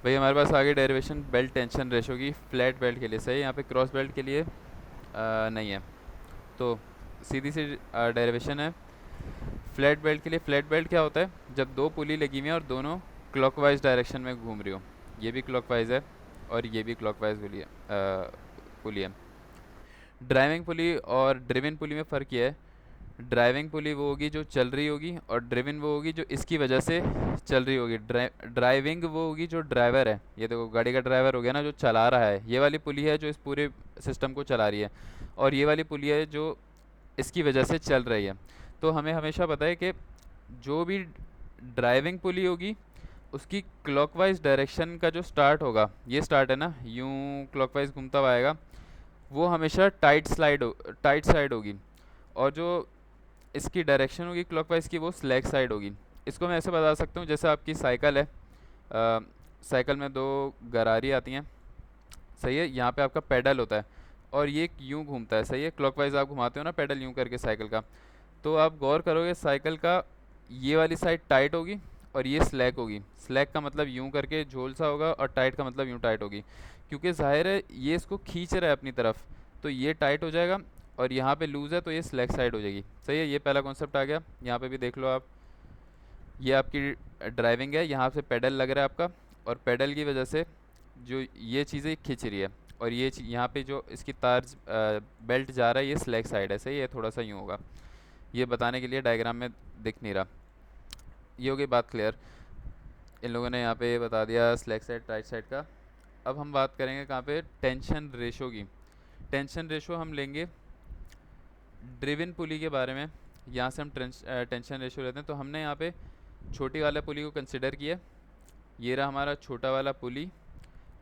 भाई हमारे पास आगे डेरिवेशन बेल्ट टेंशन रेशो की फ्लैट बेल्ट के लिए सही है, यहाँ पे क्रॉस बेल्ट के लिए नहीं है। तो सीधी सी डेरिवेशन है फ्लैट बेल्ट के लिए। फ्लैट बेल्ट क्या होता है? जब दो पुली लगी हुई हैं और दोनों क्लॉकवाइज डायरेक्शन में घूम रही हो। ये भी क्लॉकवाइज है और ये भी क्लॉकवाइज पुली है। ड्राइविंग पुली और ड्रिवन पुली में फ़र्क ये है, ड्राइविंग पुली वो होगी जो चल रही होगी और ड्रिवन वो होगी जो इसकी वजह से चल रही होगी। ड्राइविंग वो होगी जो ड्राइवर है, ये देखो गाड़ी का ड्राइवर हो गया ना जो चला रहा है, ये वाली पुली है जो इस पूरे सिस्टम को चला रही है। और ये वाली पुली है जो इसकी वजह से चल रही है। तो हमें हमेशा पता है कि जो भी ड्राइविंग पुली होगी उसकी क्लॉकवाइज डायरेक्शन का जो स्टार्ट होगा, ये स्टार्ट है ना, यूं क्लॉकवाइज घूमता हुआ आएगा, वो हमेशा टाइट साइड होगी। और जो इसकी डायरेक्शन होगी क्लॉकवाइज की, वो स्लैक साइड होगी। इसको मैं ऐसे बता सकता हूँ, जैसे आपकी साइकिल है, साइकिल में दो गरारी आती हैं, सही है, यहाँ पे आपका पेडल होता है और ये यूं घूमता है, सही है, क्लॉकवाइज आप घुमाते हो ना पेडल यूं करके साइकिल का। तो आप गौर करोगे साइकिल का ये वाली साइड टाइट होगी और ये स्लैक होगी। स्लैक का मतलब यूं करके झोल सा होगा और टाइट का मतलब यूं टाइट होगी, क्योंकि जाहिर है ये इसको खींच रहा है अपनी तरफ, तो ये टाइट हो जाएगा। और यहाँ पे लूज़ है तो ये स्लैक साइड हो जाएगी, सही है। ये पहला कॉन्सेप्ट आ गया। यहाँ पे भी देख लो आप, ये आपकी ड्राइविंग है, यहाँ से पेडल लग रहा है आपका, और पेडल की वजह से जो ये चीज़ें खींच रही है, और ये यहाँ पे जो इसकी तार बेल्ट जा रहा है, ये स्लैक साइड है, सही है, थोड़ा सा यूँ होगा। ये बताने के लिए डायग्राम में दिख नहीं रहा। ये हो गई बात क्लियर। इन लोगों ने यहाँ पे बता दिया स्लैक साइड राइट साइड का। अब हम बात करेंगे कहाँ पे, टेंशन रेशो की। टेंशन रेशो हम लेंगे ड्रिवन पुली के बारे में। यहाँ से हम टेंशन रेशो लेते हैं, तो हमने यहाँ पे छोटी वाला पुली को कंसिडर किया। ये रहा हमारा छोटा वाला पुली,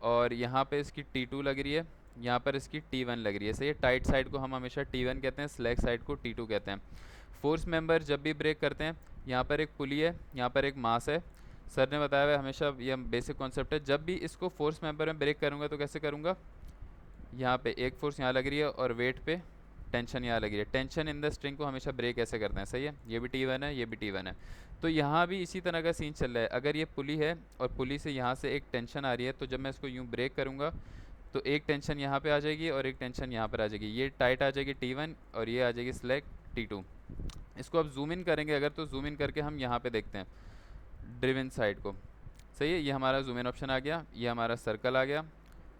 और यहाँ पे इसकी T2 लग रही है, यहाँ पर इसकी T1 लग रही है, सही है। टाइट साइड को हम हमेशा T1 कहते हैं, स्लैक साइड को T2 कहते हैं। फोर्स मेंबर जब भी ब्रेक करते हैं, यहाँ पर एक पुली है, यहाँ पर एक मास है। सर ने बताया हुआ है हमेशा, ये बेसिक कॉन्सेप्ट है, जब भी इसको फोर्स मेंबर में ब्रेक करूँगा तो कैसे करूँगा, यहाँ पे एक फोर्स यहाँ लग रही है और वेट पे टेंशन यहाँ लगी है। टेंशन इन द स्ट्रिंग को हमेशा ब्रेक ऐसे करते हैं, सही है। ये भी T1 है, ये भी T1 है। तो यहाँ भी इसी तरह का सीन चल रहा है। अगर ये पुली है और पुली से यहाँ से एक टेंशन आ रही है, तो जब मैं इसको यूँ ब्रेक करूँगा तो एक टेंशन यहाँ पे आ जाएगी और एक टेंशन यहाँ पर आ जाएगी। ये टाइट आ जाएगी T1 और ये आ जाएगी स्लैक T2। इसको अब जूम इन करेंगे अगर, तो जूम इन करके हम यहाँ पे देखते हैं ड्रिवन साइड को, सही है। ये हमारा जूम इन ऑप्शन आ गया, ये हमारा सर्कल आ गया,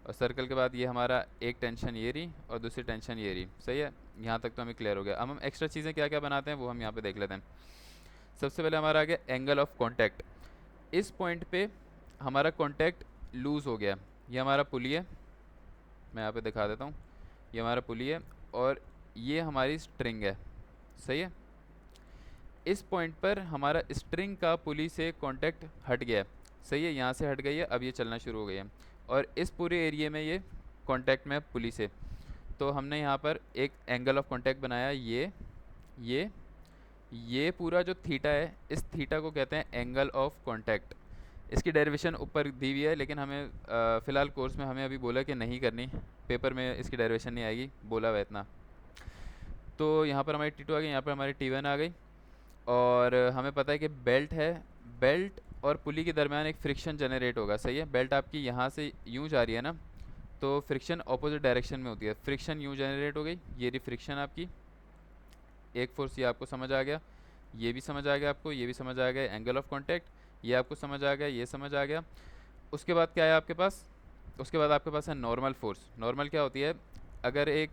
और सर्कल के बाद ये हमारा एक टेंशन ये रही और दूसरी टेंशन ये रही, सही है। यहाँ तक तो हमें क्लियर हो गया। अब हम एक्स्ट्रा चीज़ें क्या क्या बनाते हैं वो हम यहाँ पे देख लेते हैं। सबसे पहले हमारा आ गया एंगल ऑफ कांटेक्ट। इस पॉइंट पे हमारा कांटेक्ट लूज़ हो गया। ये हमारा पुली है, मैं यहाँ पे दिखा देता हूँ, ये हमारा पुली है और ये हमारी स्ट्रिंग है, सही है। इस पॉइंट पर हमारा स्ट्रिंग का पुली से कांटेक्ट हट गया है, सही है, यहाँ से हट गई है, अब ये चलना शुरू हो गई है। और इस पूरे एरिया में ये कांटेक्ट में है पुली से। तो हमने यहाँ पर एक एंगल ऑफ कांटेक्ट बनाया, ये ये पूरा जो थीटा है, इस थीटा को कहते हैं एंगल ऑफ कांटेक्ट। इसकी डेरिवेशन ऊपर दी हुई है, लेकिन हमें फ़िलहाल कोर्स में हमें अभी बोला कि नहीं करनी, पेपर में इसकी डेरिवेशन नहीं आएगी, बोला हुआ इतना। तो यहाँ पर हमारी T2 आ गई, यहाँ पर हमारी T1 आ गई। और हमें पता है कि बेल्ट है, बेल्ट और पुली के दरमियान एक फ्रिक्शन जनरेट होगा, सही है। बेल्ट आपकी यहाँ से यूँ जा रही है ना, तो फ्रिक्शन ऑपोजिट डायरेक्शन में होती है। फ्रिक्शन यूँ जनरेट हो गई, ये रही फ्रिक्शन आपकी, एक फोर्स, ये आपको समझ आ गया, ये भी समझ आ गया आपको, ये भी समझ आ गया, एंगल ऑफ कांटेक्ट ये आपको समझ आ गया, ये समझ आ गया। उसके बाद क्या है आपके पास, उसके बाद आपके पास है नॉर्मल फोर्स। नॉर्मल क्या होती है, अगर एक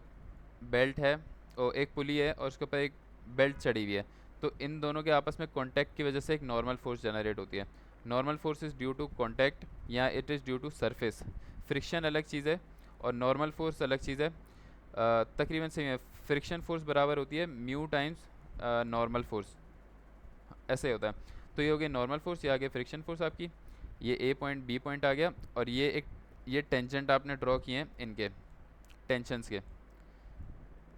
बेल्ट है और एक पुली है और उसके ऊपर एक बेल्ट चढ़ी हुई है, तो इन दोनों के आपस में कांटेक्ट की वजह से एक नॉर्मल फोर्स जनरेट होती है। Normal force is due to contact या it is due to surface. Friction अलग चीज़ है और नॉर्मल फोर्स अलग चीज़ है, तकरीबन सेम है। फ्रिक्शन फोर्स बराबर होती है म्यू टाइम्स नॉर्मल फोर्स, ऐसे होता है। तो ये हो गई नॉर्मल फोर्स, ये आ गया फ्रिक्शन फोर्स आपकी, ये ए पॉइंट बी पॉइंट आ गया, और ये टेंजेंट आपने ड्रॉ किए हैं इनके टेंशन्स के,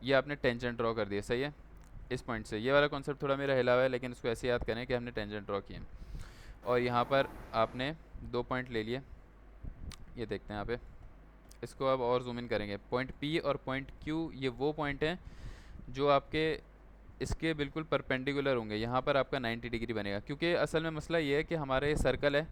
ये आपने टेंजेंट ड्रॉ कर दिया, सही है। इस पॉइंट से ये वाला कॉन्सेप्ट थोड़ा मेरा हिला हुआ है, लेकिन इसको ऐसे याद करें कि हमने टेंजेंट ड्रॉ किए। और यहाँ पर आपने दो पॉइंट ले लिए, ये देखते हैं यहाँ पे, इसको अब और जूम इन करेंगे। पॉइंट पी और पॉइंट क्यू ये वो पॉइंट हैं जो आपके इसके बिल्कुल परपेंडिकुलर होंगे। यहाँ पर आपका 90 डिग्री बनेगा, क्योंकि असल में मसला ये है कि हमारा ये सर्कल है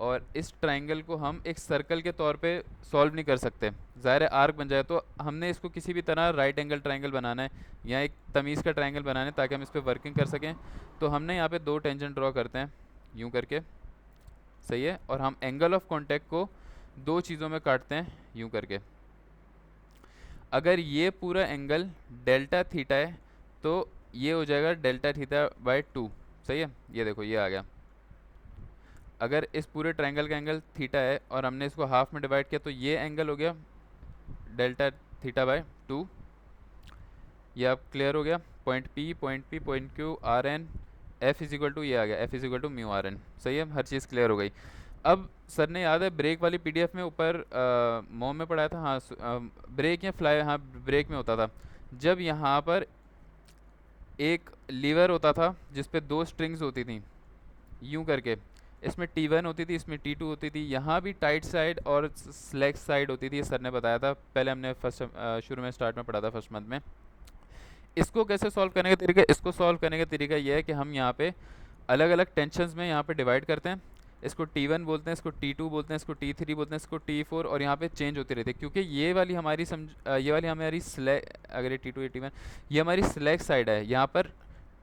और इस ट्राइंगल को हम एक सर्कल के तौर पे सॉल्व नहीं कर सकते, ज़ाहिर है आर्क बन जाए। तो हमने इसको किसी भी तरह राइट एंगल ट्राइंगल बनाना है या एक तमीज़ का ट्राइंगल बनाना है ताकि हम इस पर वर्किंग कर सकें। तो हमने यहाँ पे दो टेंजेंट ड्रॉ करते हैं यूँ करके, सही है। और हम एंगल ऑफ कॉन्टैक्ट को दो चीज़ों में काटते हैं यूँ करके। अगर ये पूरा एंगल डेल्टा थीटा है तो ये हो जाएगा डेल्टा थीटा बाय 2, सही है। ये देखो ये आ गया। अगर इस पूरे ट्रायंगल का एंगल थीटा है और हमने इसको हाफ में डिवाइड किया तो ये एंगल हो गया डेल्टा थीटा बाय 2। ये अब क्लियर हो गया। Point P, point P, point Q, R N, F is equal to, ये आ गया F is equal to mu R N, सही है। हर चीज़ क्लियर हो गई। अब सर ने याद है ब्रेक वाली पीडीएफ में ऊपर मोम में पढ़ाया था, हाँ ब्रेक या फ्लाई, हाँ ब्रेक में होता था जब यहाँ पर एक लीवर होता था जिस पे दो स्ट्रिंग्स होती थी यूं करके, इसमें T1 होती थी, इसमें T2 होती थी, यहाँ भी टाइट साइड और स्लैक साइड होती थी। ये सर ने बताया था पहले, हमने फर्स्ट शुरू में स्टार्ट में पढ़ा था फर्स्ट मंथ में। इसको कैसे सॉल्व करने का तरीका, इसको सॉल्व करने का तरीका ये है कि हम यहाँ पे अलग अलग टेंशन्स में यहाँ पे डिवाइड करते हैं। इसको T1 बोलते हैं, इसको T2 बोलते हैं, इसको T3 बोलते हैं, इसको T4, और यहाँ पे चेंज होती रहती है क्योंकि ये वाली हमारी ये वाली हमारी स्लैक, अगर ये T2 ये T1, ये हमारी स्लैक साइड है, यहाँ पर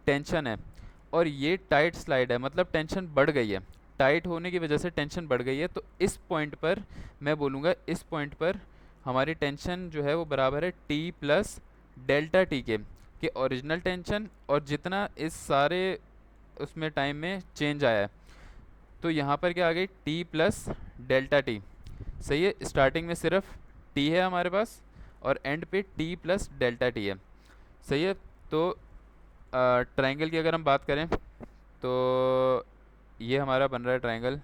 टेंशन है, और ये टाइट स्लाइड है, मतलब टेंशन बढ़ गई है, टाइट होने की वजह से टेंशन बढ़ गई है। तो इस पॉइंट पर मैं बोलूँगा, इस पॉइंट पर हमारी टेंशन जो है वो बराबर है T प्लस डेल्टा टी के ओरिजिनल टेंशन और जितना इस सारे उसमें टाइम में चेंज आया है। तो यहाँ पर क्या आ गई T प्लस डेल्टा टी, सही है। स्टार्टिंग में सिर्फ T है हमारे पास और एंड पे T प्लस डेल्टा टी है, सही है। तो ट्रायंगल की अगर हम बात करें तो ये हमारा बन रहा है ट्रायंगल,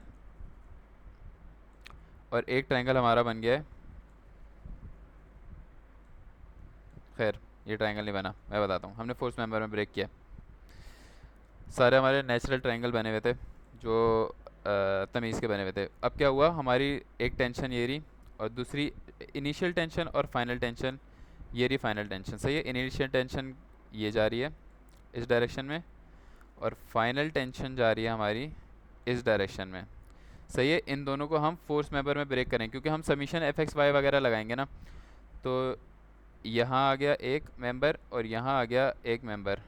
और एक ट्रायंगल हमारा बन गया है, खैर ये ट्रायंगल नहीं बना, मैं बताता हूँ। हमने फोर्थ मेंबर में ब्रेक किया, सारे हमारे नेचुरल ट्रायंगल बने हुए थे जो तमीज़ के बने हुए थे। अब क्या हुआ, हमारी एक टेंशन ये रही और दूसरी इनिशियल टेंशन और फाइनल टेंशन ये रही, फाइनल टेंशन, सही है। इनिशियल टेंशन ये जा रही है इस डायरेक्शन में और फाइनल टेंशन जा रही है हमारी इस डायरेक्शन में, सही है। इन दोनों को हम फोर्स मेंबर में ब्रेक करें क्योंकि हम समीशन एफ एक्स वाई वगैरह लगाएंगे ना। तो यहाँ आ गया एक मेंबर और यहाँ आ गया एक मेंबर।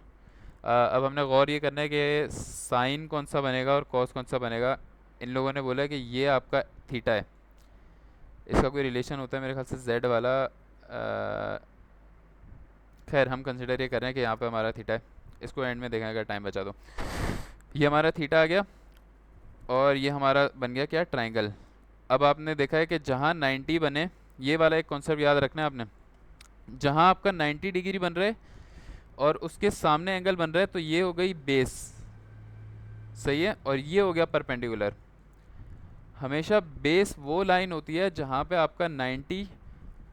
अब हमने गौर ये करना है कि साइन कौन सा बनेगा और कॉस कौन सा बनेगा। इन लोगों ने बोला कि ये आपका थीटा है, इसका कोई रिलेशन होता है मेरे ख्याल से जेड वाला, खैर हम कंसिडर ये कर रहे हैं कि यहाँ पे हमारा थीटा है। इसको एंड में देखें अगर टाइम बचा तो। ये हमारा थीटा आ गया और ये हमारा बन गया क्या, ट्रायंगल। अब आपने देखा है कि जहाँ 90 बने, ये वाला एक कॉन्सेप्ट याद रखना है आपने, जहाँ आपका 90 डिग्री बन रहा है और उसके सामने एंगल बन रहा है तो ये हो गई बेस, सही है। और ये हो गया परपेंडिकुलर। हमेशा बेस वो लाइन होती है जहाँ पे आपका 90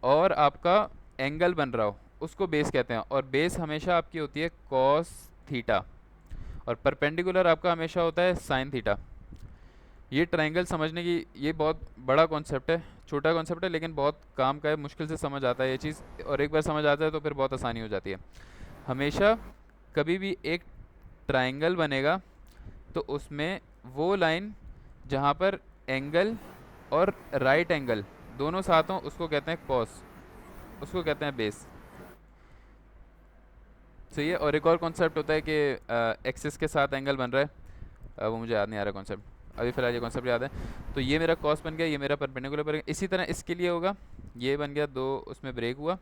और आपका एंगल बन रहा हो, उसको बेस कहते हैं। और बेस हमेशा आपकी होती है कॉस थीटा और परपेंडिकुलर आपका हमेशा होता है साइन थीटा। ये ट्रायंगल समझने की, ये बहुत बड़ा कॉन्सेप्ट है, छोटा कॉन्सेप्ट है लेकिन बहुत काम का है, मुश्किल से समझ आता है ये चीज़, और एक बार समझ आता है तो फिर बहुत आसानी हो जाती है। हमेशा कभी भी एक ट्रायंगल बनेगा तो उसमें वो लाइन जहाँ पर एंगल और राइट एंगल दोनों साथ हों उसको कहते हैं कॉस, उसको कहते हैं बेस, सही है। और एक और कॉन्सेप्ट होता है कि एक्सिस के साथ एंगल बन रहा है, वो मुझे याद नहीं आ रहा कॉन्सेप्ट अभी फ़िलहाल, ये कॉन्सेप्ट याद है। तो ये मेरा कॉस बन गया, ये मेरा परपेंडिकुलर बन गया। इसी तरह इसके लिए होगा, ये बन गया दो, उसमें ब्रेक हुआ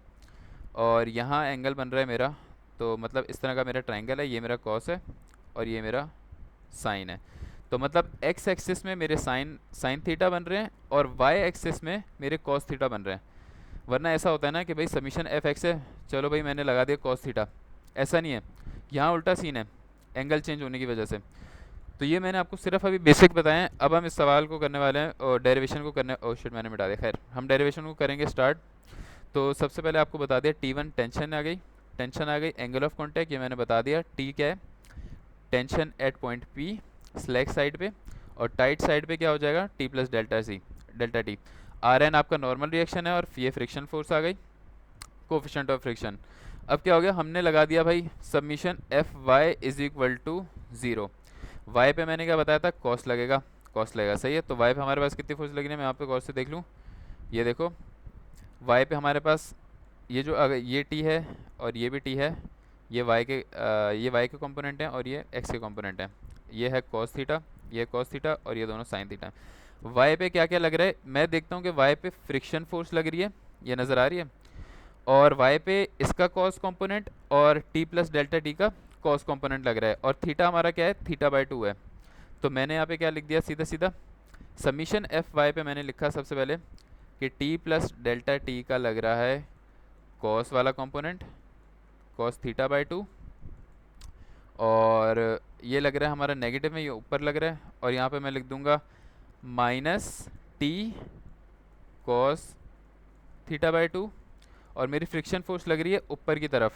और यहाँ एंगल बन रहा है मेरा, तो मतलब इस तरह का मेरा ट्रायंगल है, ये मेरा कॉस है और ये मेरा साइन है। तो मतलब एक्स एक्सिस में मेरे साइन थीटा बन रहे हैं और वाई एक्सिस में मेरे कॉस थीटा बन रहे हैं। वरना ऐसा होता है ना कि भाई समीशन एफ एक्स है, चलो भाई मैंने लगा दिया कॉस थीटा, ऐसा नहीं है। यहाँ उल्टा सीन है एंगल चेंज होने की वजह से। तो ये मैंने आपको सिर्फ अभी बेसिक बताएं। अब हम इस सवाल को करने वाले हैं और डेरिवेशन को करने, ओह शिट मैंने मिटा दिया, खैर हम डेरिवेशन को करेंगे स्टार्ट। तो सबसे पहले आपको बता दिया T1 टेंशन आ गई, टेंशन आ गई, एंगल ऑफ कॉन्टैक्ट ये मैंने बता दिया, T क्या है, tension eight point P slack side पे, और टाइट साइड पे क्या हो जाएगा T plus delta T. Rn आपका नॉर्मल रिएक्शन है और ये फ्रिक्शन फोर्स आ गई, कोफिशिएंट ऑफ फ्रिक्शन। अब क्या हो गया, हमने लगा दिया भाई submission F Y is equal to 0। Y पे मैंने क्या बताया था, कॉस लगेगा, कॉस लगेगा, सही है। तो वाई पे हमारे पास कितनी फोर्स लग रही है, मैं यहाँ पे गौर से देख लूँ। ये देखो वाई पे हमारे पास ये जो अगर ये टी है और ये भी टी है, ये वाई के कंपोनेंट हैं और ये एक्स के कंपोनेंट हैं। ये है कॉस थीटा, ये कॉस थीटा और ये दोनों साइन थीटा। वाई पे क्या क्या लग रहा है, मैं देखता हूँ कि वाई पे फ्रिक्शन फोर्स लग रही है, ये नज़र आ रही है। और वाई पे इसका कॉस कंपोनेंट और टी प्लस डेल्टा टी का कॉस कंपोनेंट लग रहा है। और थीटा हमारा क्या है, थीटा बाई 2 है। तो मैंने यहाँ पे क्या लिख दिया, सीधा सीधा समीशन एफ वाई पे मैंने लिखा सबसे पहले कि टी प्लस डेल्टा टी का लग रहा है कॉस वाला कंपोनेंट, कॉस थीटा बाई 2। और ये लग रहा है हमारा नेगेटिव में, ये ऊपर लग रहा है। और यहाँ पे मैं लिख दूंगा minus T cos theta by 2। और मेरी फ्रिक्शन फोर्स लग रही है ऊपर की तरफ,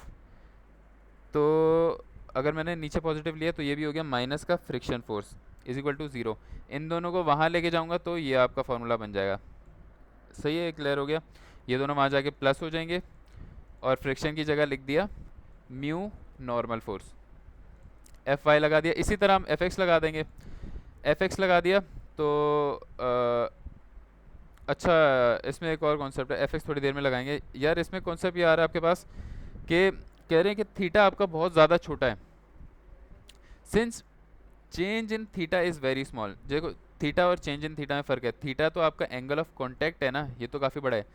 तो अगर मैंने नीचे पॉजिटिव लिया तो ये भी हो गया माइनस का friction force is equal to zero. इन दोनों को वहाँ लेके जाऊँगा तो ये आपका फॉर्मूला बन जाएगा, सही है, क्लियर हो गया। ये दोनों वहाँ जाके प्लस हो जाएंगे और फ्रिक्शन की जगह लिख दिया mu normal force. F Y लगा दिया, इसी तरह हम एफ एक्स लगा देंगे। एफ एक्स लगा दिया तो अच्छा, इसमें एक और कॉन्सेप्ट है, एफ एक्स थोड़ी देर में लगाएंगे। यार इसमें कॉन्सेप्ट ये आ रहा है आपके पास कि कह रहे हैं कि थीटा आपका बहुत ज़्यादा छोटा है, since change in theta is very small. देखो थीटा और चेंज इन थीटा में फ़र्क है, थीटा तो आपका एंगल ऑफ कॉन्टैक्ट है ना, ये तो काफ़ी बड़ा है।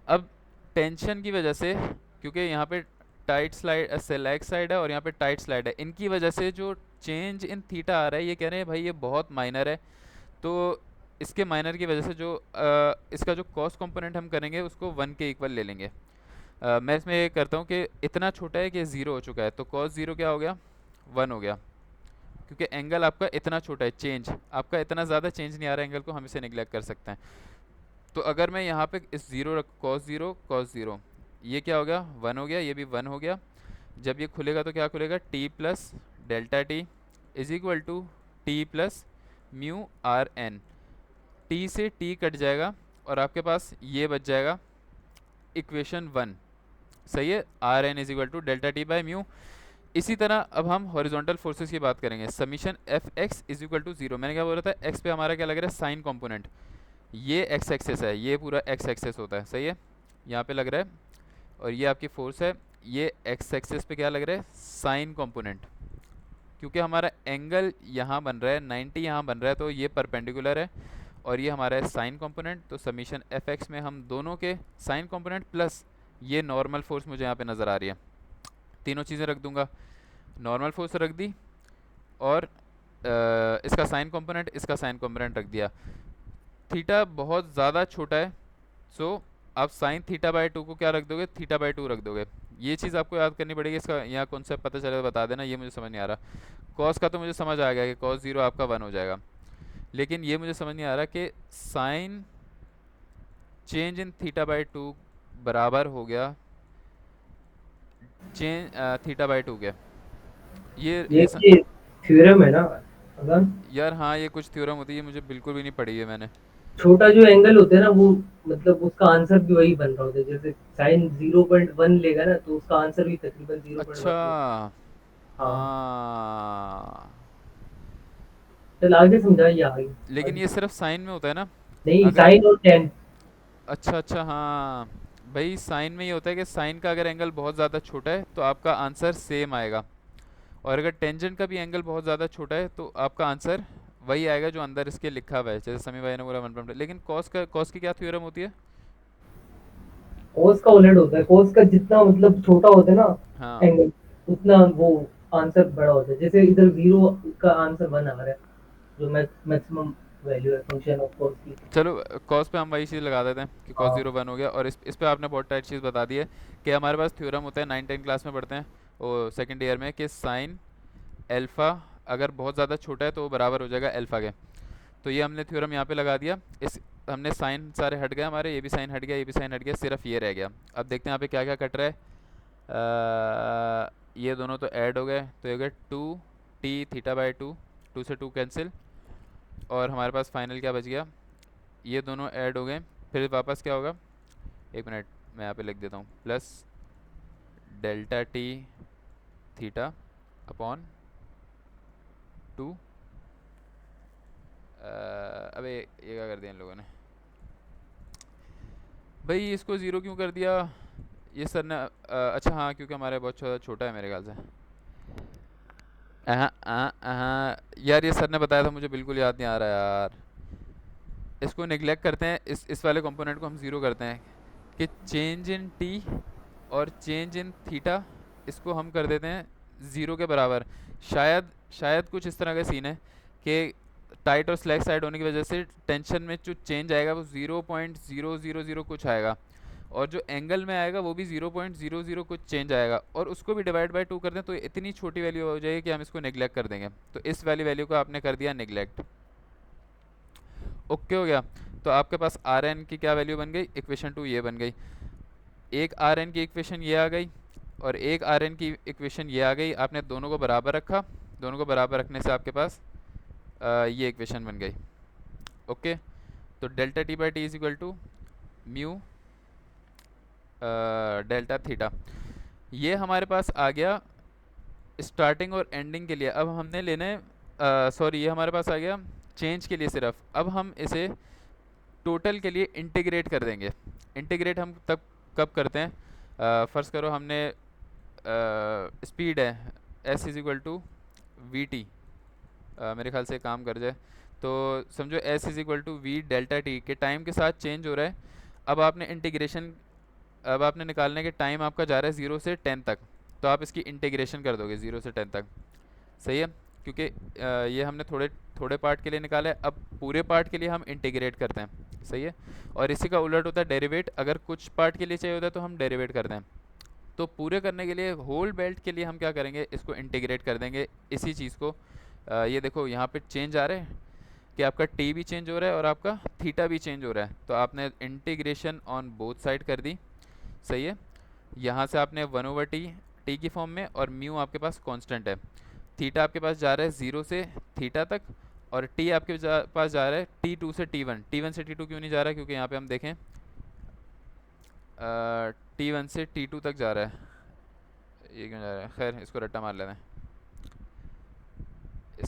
अब टेंशन की वजह से, क्योंकि यहाँ पे टाइट स्लाइड सेलेक्ट साइड है और यहाँ पे टाइट स्लाइड है, इनकी वजह से जो चेंज इन थीटा आ रहा है, ये कह रहे हैं भाई ये बहुत माइनर है। तो इसके माइनर की वजह से जो इसका जो कॉस्ट कंपोनेंट हम करेंगे उसको 1 के इक्वल ले लेंगे। मैं इसमें ये करता हूँ कि इतना छोटा है कि 0 हो चुका है, तो कॉस 0 क्या हो गया, 1 हो गया। क्योंकि एंगल आपका इतना छोटा है, चेंज आपका इतना ज़्यादा चेंज नहीं आ रहा है एंगल को, हम इसे निगलेक्ट कर सकते हैं। तो अगर मैं यहाँ पे इस ज़ीरो रख, कॉस ज़ीरो, ये क्या हो गया, 1 हो गया, ये भी 1 हो गया। जब ये खुलेगा तो क्या खुलेगा, T plus delta T is equal to T plus mu R N. T से टी कट जाएगा और आपके पास ये बच जाएगा इक्वेशन 1, सही है। R N is equal to delta T by mu. इसी तरह अब हम हॉरिजॉन्टल फोर्सेस की बात करेंगे। Summation F X is equal to zero, मैंने क्या बोला था, एक्स पे हमारा क्या लग रहा है, साइन कंपोनेंट। ये एक्स एक्सेस है, ये पूरा एक्स एक्सेस होता है, सही है, यहाँ पे लग रहा है। और ये आपकी फोर्स है, ये एक्स एक्सेस पे क्या लग रहा है, साइन कंपोनेंट। क्योंकि हमारा एंगल यहाँ बन रहा है 90, यहाँ बन रहा है, तो ये परपेंडिकुलर है और ये हमारा है साइन कंपोनेंट। तो समीशन एफ एक्स में हम दोनों के साइन कंपोनेंट प्लस ये नॉर्मल फोर्स मुझे यहाँ पे नज़र आ रही है, तीनों चीज़ें रख दूंगा। नॉर्मल फोर्स रख दी और इसका साइन कंपोनेंट, इसका साइन कंपोनेंट रख दिया। थीटा बहुत ज़्यादा छोटा है, सो आप साइन थीटा बाई 2 को क्या रख दोगे, थीटा बाई 2 रख दोगे। ये चीज़ आपको याद करनी पड़ेगी, इसका यहाँ कॉन्सेप्ट पता चले तो बता देना, ये मुझे समझ नहीं आ रहा। कॉस का तो मुझे समझ आ गया कि कॉस 0 आपका 1 हो जाएगा, लेकिन ये मुझे समझ नहीं आ रहा कि sine change in theta by 2 बराबर हो गया चेंज थीटा बाई 2 के। ये ये थ्योरम है ना, मतलब यार हाँ, ये कुछ थ्योरम होती है, मुझे बिल्कुल भी नहीं पढ़ी है मैंने। छोटा जो एंगल होता है ना वो, मतलब उसका आंसर भी वही बन रहा होता है। जैसे साइन 0.1 लेगा ना तो उसका आंसर भी तकरीबन अच्छा, 0.1 होगा। हाँ, हाँ, चल आगे समझाइए आगे। लेकिन आगे। ये सिर्फ साइन में होता है ना। नहीं, अगर साइन और टेन। अच्छा अच्छा, हाँ भाई, साइन में ये होता है कि साइन का अगर एंगल बहुत ज़्यादा छोटा है तो आपका आंसर सेम आएगा, और अगर टेंजेंट का भी एंगल बहुत ज़्यादा छोटा है तो आपका आंसर वही आएगा जो अंदर इसके लिखा हुआ है, जैसे समी भाई ने बोला 1.2। लेकिन कॉस की क्या थ्योरम होती है। कोस का उलट होता है, कोस का जितना मतलब छोटा होता है ना हाँ, एंगल, उतना वो आंसर बड़ा होता है। जैसे इधर 0 का आंसर 1 आ रहा है, जो मैक्सिमम वैल्यू है फंक्शन ऑफ कोस की। चलो कॉस पे हम वही चीज़ लगा देते हैं कि कॉस हाँ, 0 1 हो गया। और इस पे आपने बहुत टाइट चीज़ बता दी है कि हमारे पास थ्योरम होता है, 9 10 क्लास में पढ़ते हैं वो सेकंड ईयर में, कि साइन एल्फ़ा अगर बहुत ज़्यादा छोटा है तो वो बराबर हो जाएगा एल्फ़ा के। तो ये हमने थ्योरम यहाँ पे लगा दिया। इस हमने साइन सारे हट गए हमारे, ये भी साइन हट गया, ये भी साइन हट गया, सिर्फ ये रह गया। अब देखते हैं यहाँ पे क्या क्या कट रहा है। ये दोनों तो ऐड हो गए, तो ये हो गया 2 टी थीटा बाई 2, 2 से 2 कैंसिल, और हमारे पास फाइनल क्या बच गया, ये दोनों ऐड हो गए। फिर वापस क्या होगा, एक मिनट मैं यहाँ पे लिख देता हूँ, plus delta T theta upon 2 अबे ये क्या कर दिया इन लोगों ने भाई, इसको ज़ीरो क्यों कर दिया ये सर ने? अच्छा हाँ, क्योंकि हमारे बहुत छोटा है मेरे ख्याल से। यार ये सर ने बताया था, मुझे बिल्कुल याद नहीं आ रहा यार। इसको नेग्लेक्ट करते हैं, इस वाले कंपोनेंट को हम ज़ीरो करते हैं कि चेंज इन टी और चेंज इन थीटा, इसको हम कर देते हैं ज़ीरो के बराबर। शायद शायद कुछ इस तरह का सीन है कि टाइट और स्लैक साइड होने की वजह से टेंशन में जो चेंज आएगा वो 0.000 कुछ आएगा, और जो एंगल में आएगा वो भी 0.00 कुछ चेंज आएगा, और उसको भी डिवाइड बाय टू कर दें तो इतनी छोटी वैल्यू हो जाएगी कि हम इसको नेग्लेक्ट कर देंगे। तो इस वाली वैल्यू को आपने कर दिया नेग्लेक्ट। ओके हो गया। तो आपके पास आर एन की क्या वैल्यू बन गई, इक्वेशन टू ये बन गई। एक आर एन की इक्वेशन ये आ गई और एक आर एन की इक्वेशन ये आ गई। आपने दोनों को बराबर रखा, दोनों को बराबर रखने से आपके पास ये इक्वेशन बन गई। ओके, तो delta T by T is equal to mu delta theta, ये हमारे पास आ गया स्टार्टिंग और एंडिंग के लिए। अब हमने लेने सॉरी, ये हमारे पास आ गया चेंज के लिए सिर्फ। अब हम इसे टोटल के लिए इंटीग्रेट कर देंगे। इंटीग्रेट हम तब कब करते हैं, फ़र्ज़ करो हमने स्पीड है S is equal to V T, मेरे ख्याल से काम कर जाए तो समझो S is equal to V delta T के टाइम के साथ चेंज हो रहा है। अब आपने इंटीग्रेशन, अब आपने निकालने के टाइम आपका जा रहा है 0 से 10 तक, तो आप इसकी इंटीग्रेशन कर दोगे 0 से 10 तक। सही है, क्योंकि ये हमने थोड़े थोड़े पार्ट के लिए निकाला है, अब पूरे पार्ट के लिए हम इंटीग्रेट करते हैं। सही है, और इसी का उलट होता है डेरिवेट, अगर कुछ पार्ट के लिए चाहिए होता है तो हम डेरिवेट करते हैं। तो पूरे करने के लिए होल बेल्ट के लिए हम क्या करेंगे, इसको इंटीग्रेट कर देंगे इसी चीज़ को। ये देखो यहाँ पे चेंज आ रहे हैं कि आपका टी भी चेंज हो रहा है और आपका थीटा भी चेंज हो रहा है, तो आपने इंटीग्रेशन ऑन बोथ साइड कर दी। सही है, यहाँ से आपने 1/t टी की फॉर्म में, और म्यू आपके पास कांस्टेंट है। थीटा आपके पास जा रहा है 0 से थीटा तक, और टी आपके पास जा रहा है T2 से T1। T1 से T2 क्यों नहीं जा रहा है, क्योंकि यहाँ पे हम देखें T1 से T2 तक जा रहा है, ये क्यों जा रहा है, खैर इसको रट्टा मार लेते हैं,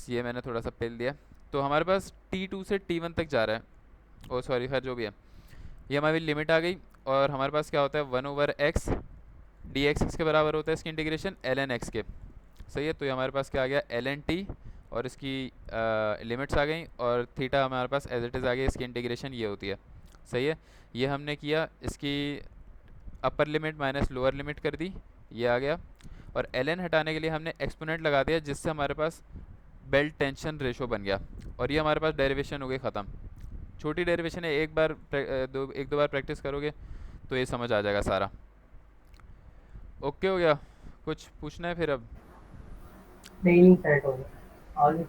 ये मैंने थोड़ा सा पेल दिया। तो हमारे पास T2 से T1 तक जा रहा है, ओ सॉरी खैर जो भी है, ये हमारी लिमिट आ गई। और हमारे पास क्या होता है 1/x डी एक्स किसके बराबर होता है इसकी इंटीग्रेशन, ln x के। सही है, तो ये हमारे पास क्या आ गया ln t, और इसकी लिमिट्स आ गई, और थीटा हमारे पास एज इट इज़ आ गया, इसकी इंटीग्रेशन ये होती है। सही है, ये हमने किया, इसकी upper limit minus lower limit कर दी, ये आ गया। और ln हटाने के लिए हमने एक्सपोनेंट लगा दिया, जिससे हमारे पास बेल्ट टेंशन रेशो बन गया, और ये हमारे पास डेरिवेशन हो गई ख़त्म। छोटी डेरिवेशन है, एक बार एक दो बार प्रैक्टिस करोगे तो ये समझ आ जाएगा सारा। ओके हो गया, कुछ पूछना है फिर अब? नहीं नहीं, सेट हो गया आगे।